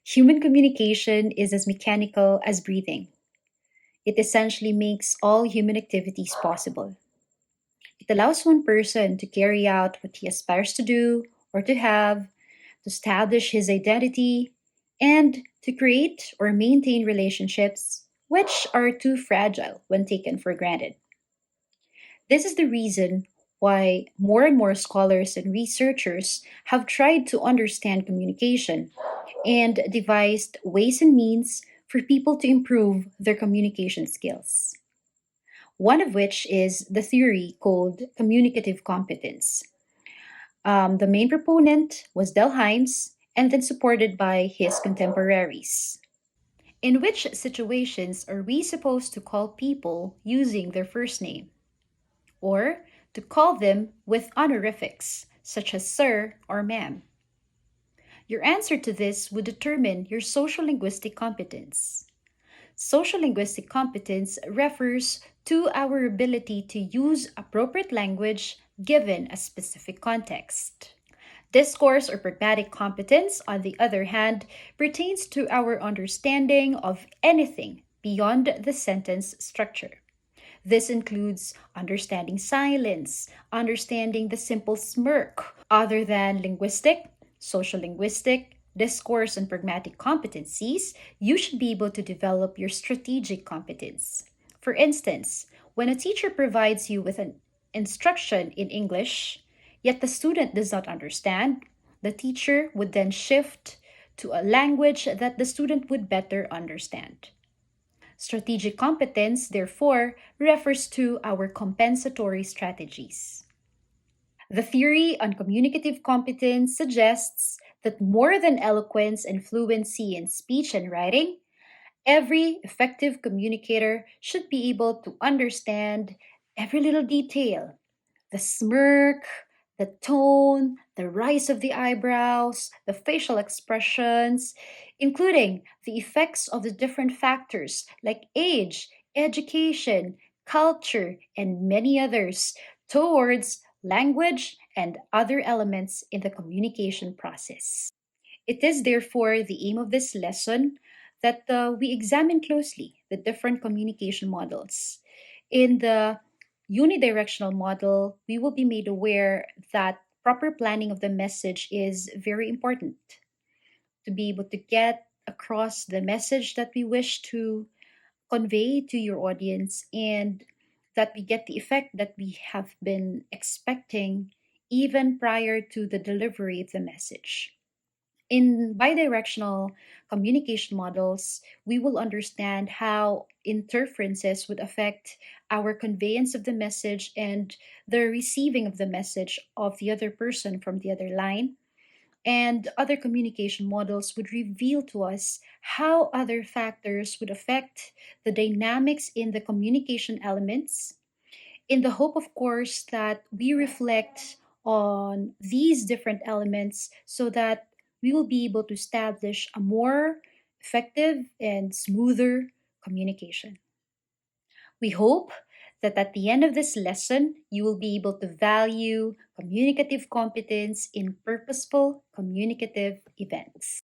Human communication is as mechanical as breathing. It essentially makes all human activities possible. It allows one person to carry out what he aspires to do or to have, to establish his identity, and to create or maintain relationships which are too fragile when taken for granted. This is the reason why more and more scholars and researchers have tried to understand communication and devised ways and means for people to improve their communication skills. One of which is the theory called communicative competence. The main proponent was Delheims and then supported by his contemporaries. In which situations are we supposed to call people using their first name? Or to call them with honorifics, such as sir or ma'am? Your answer to this would determine your social linguistic competence. Social linguistic competence refers to our ability to use appropriate language given a specific context. Discourse or pragmatic competence, on the other hand, pertains to our understanding of anything beyond the sentence structure. This includes understanding silence, understanding the simple smirk. Other than linguistic, social linguistic, discourse, and pragmatic competencies, you should be able to develop your strategic competence. For instance, when a teacher provides you with an instruction in English, yet the student does not understand, the teacher would then shift to a language that the student would better understand. Strategic competence, therefore, refers to our compensatory strategies. The theory on communicative competence suggests that more than eloquence and fluency in speech and writing, every effective communicator should be able to understand every little detail: the smirk, the tone, the rise of the eyebrows, the facial expressions, including the effects of the different factors like age, education, culture, and many others towards language and other elements in the communication process. It is therefore the aim of this lesson that we examine closely the different communication models. In the unidirectional model, we will be made aware that proper planning of the message is very important to be able to get across the message that we wish to convey to your audience and that we get the effect that we have been expecting even prior to the delivery of the message. In bidirectional communication models, we will understand how interferences would affect our conveyance of the message and the receiving of the message of the other person from the other line. And other communication models would reveal to us how other factors would affect the dynamics in the communication elements, in the hope, of course, that we reflect on these different elements so that we will be able to establish a more effective and smoother communication. We hope that at the end of this lesson, you will be able to value communicative competence in purposeful communicative events.